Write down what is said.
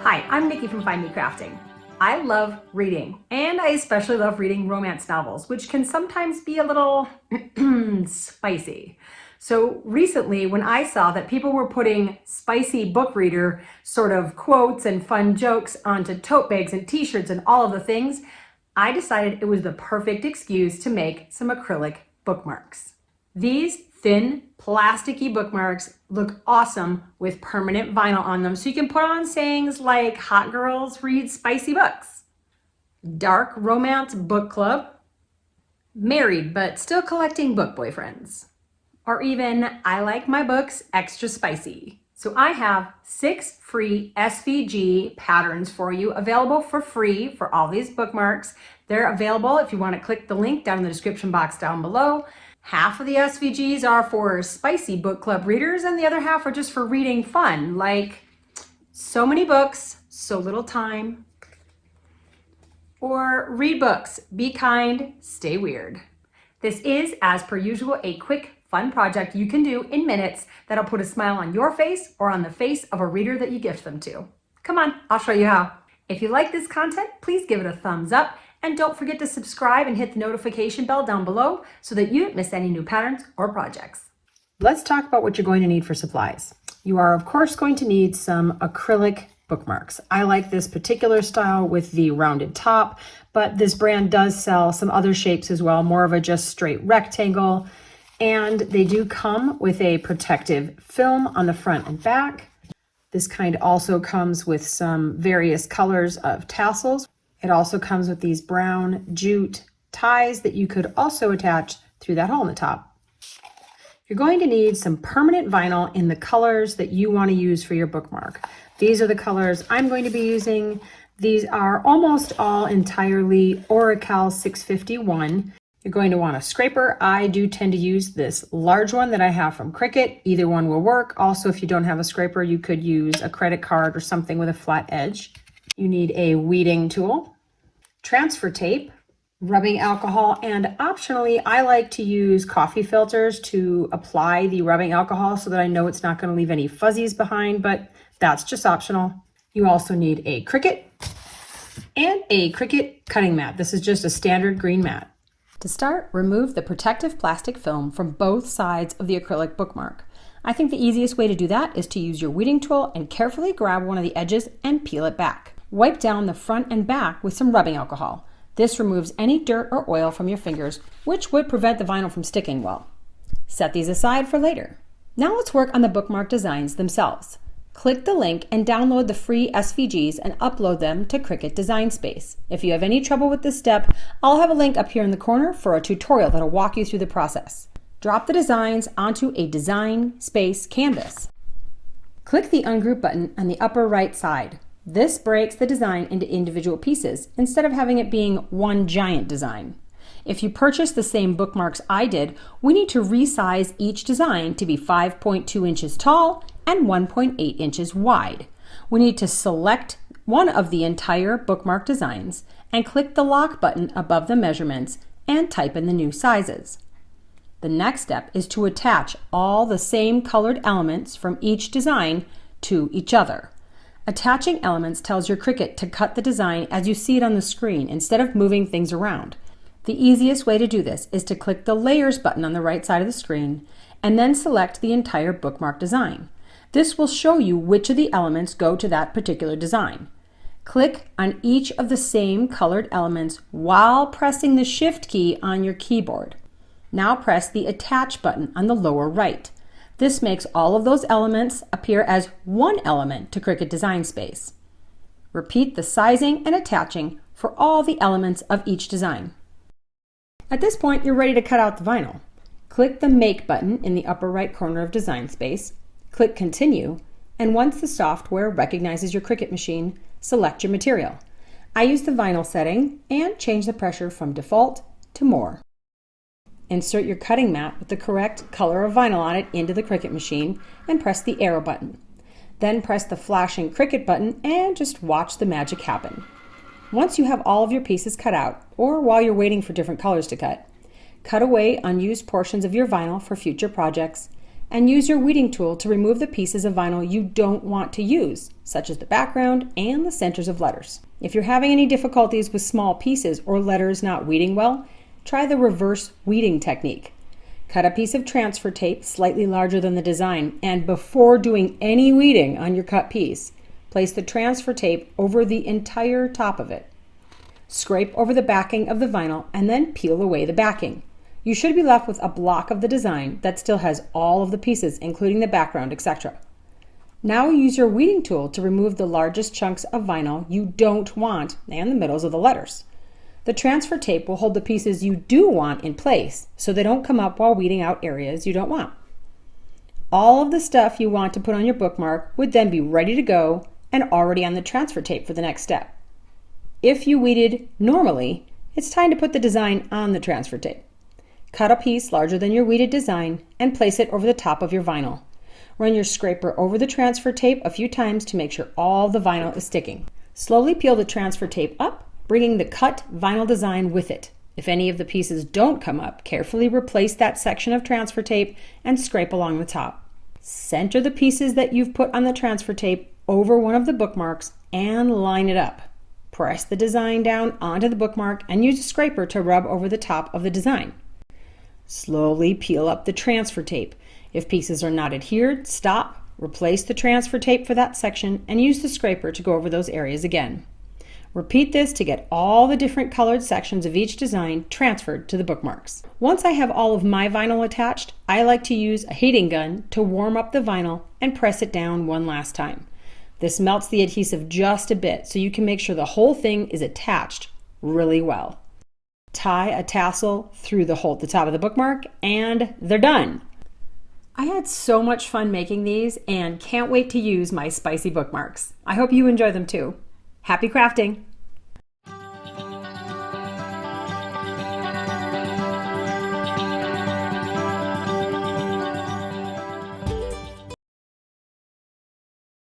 Hi, I'm Nikki from Find Me Crafting. I love reading, and I especially love reading romance novels, which can sometimes be a little spicy. So recently, when I saw that people were putting spicy book reader sort of quotes and fun jokes onto tote bags and t-shirts and all of the things, I decided it was the perfect excuse to make some acrylic bookmarks. These thin, plasticky bookmarks look awesome with permanent vinyl on them, so you can put on sayings like "Hot girls read spicy books," "Dark romance book club," "Married but still collecting book boyfriends," or even "I like my books extra spicy." So I have 6 free SVG patterns for you available for free for all these bookmarks. They're available if you want to click the link down in the description box down below. Half of the SVGs are for spicy book club readers, and the other half are just for reading fun, like "So many books, so little time," or "Read books, be kind, stay weird." This is, as per usual, a quick, fun project you can do in minutes that'll put a smile on your face or on the face of a reader that you gift them to. Come on, I'll show you how. If you like this content, please give it a thumbs up. And don't forget to subscribe and hit the notification bell down below so that you don't miss any new patterns or projects. Let's talk about what you're going to need for supplies. You are, of course, going to need some acrylic bookmarks. I like this particular style with the rounded top, but this brand does sell some other shapes as well, more of a just straight rectangle. And they do come with a protective film on the front and back. This kind also comes with some various colors of tassels. It also comes with these brown jute ties that you could also attach through that hole in the top. You're going to need some permanent vinyl in the colors that you want to use for your bookmark. These are the colors I'm going to be using. These are almost all entirely Oracal 651. You're going to want a scraper. I do tend to use this large one that I have from Cricut. Either one will work. Also, if you don't have a scraper, you could use a credit card or something with a flat edge. You need a weeding tool, transfer tape, rubbing alcohol, and optionally, I like to use coffee filters to apply the rubbing alcohol so that I know it's not going to leave any fuzzies behind, but that's just optional. You also need a Cricut and a Cricut cutting mat. This is just a standard green mat. To start, remove the protective plastic film from both sides of the acrylic bookmark. I think the easiest way to do that is to use your weeding tool and carefully grab one of the edges and peel it back. Wipe down the front and back with some rubbing alcohol. This removes any dirt or oil from your fingers, which would prevent the vinyl from sticking well. Set these aside for later. Now let's work on the bookmark designs themselves. Click the link and download the free SVGs and upload them to Cricut Design Space. If you have any trouble with this step, I'll have a link up here in the corner for a tutorial that'll walk you through the process. Drop the designs onto a Design Space canvas. Click the Ungroup button on the upper right side. This breaks the design into individual pieces instead of having it being one giant design. If you purchase the same bookmarks I did, we need to resize each design to be 5.2 inches tall and 1.8 inches wide. We need to select one of the entire bookmark designs and click the lock button above the measurements and type in the new sizes. The next step is to attach all the same colored elements from each design to each other. Attaching elements tells your Cricut to cut the design as you see it on the screen instead of moving things around. The easiest way to do this is to click the Layers button on the right side of the screen and then select the entire bookmark design. This will show you which of the elements go to that particular design. Click on each of the same colored elements while pressing the Shift key on your keyboard. Now press the Attach button on the lower right. This makes all of those elements appear as one element to Cricut Design Space. Repeat the sizing and attaching for all the elements of each design. At this point, you're ready to cut out the vinyl. Click the Make button in the upper right corner of Design Space, click Continue, and once the software recognizes your Cricut machine, select your material. I use the vinyl setting and change the pressure from Default to More. Insert your cutting mat with the correct color of vinyl on it into the Cricut machine and press the arrow button. Then press the flashing Cricut button and just watch the magic happen. Once you have all of your pieces cut out, or while you're waiting for different colors to cut away unused portions of your vinyl for future projects, and use your weeding tool to remove the pieces of vinyl you don't want to use, such as the background and the centers of letters. If you're having any difficulties with small pieces or letters not weeding well, try the reverse weeding technique. Cut a piece of transfer tape slightly larger than the design, and before doing any weeding on your cut piece, place the transfer tape over the entire top of it. Scrape over the backing of the vinyl and then peel away the backing. You should be left with a block of the design that still has all of the pieces, including the background, etc. Now use your weeding tool to remove the largest chunks of vinyl you don't want and the middles of the letters. The transfer tape will hold the pieces you do want in place so they don't come up while weeding out areas you don't want. All of the stuff you want to put on your bookmark would then be ready to go and already on the transfer tape for the next step. If you weeded normally, it's time to put the design on the transfer tape. Cut a piece larger than your weeded design and place it over the top of your vinyl. Run your scraper over the transfer tape a few times to make sure all the vinyl is sticking. Slowly peel the transfer tape up, bringing the cut vinyl design with it. If any of the pieces don't come up, carefully replace that section of transfer tape and scrape along the top. Center the pieces that you've put on the transfer tape over one of the bookmarks and line it up. Press the design down onto the bookmark and use a scraper to rub over the top of the design. Slowly peel up the transfer tape. If pieces are not adhered, stop, replace the transfer tape for that section, and use the scraper to go over those areas again. Repeat this to get all the different colored sections of each design transferred to the bookmarks. Once I have all of my vinyl attached, I like to use a heating gun to warm up the vinyl and press it down one last time. This melts the adhesive just a bit so you can make sure the whole thing is attached really well. Tie a tassel through the hole at the top of the bookmark and they're done. I had so much fun making these and can't wait to use my spicy bookmarks. I hope you enjoy them too. Happy crafting!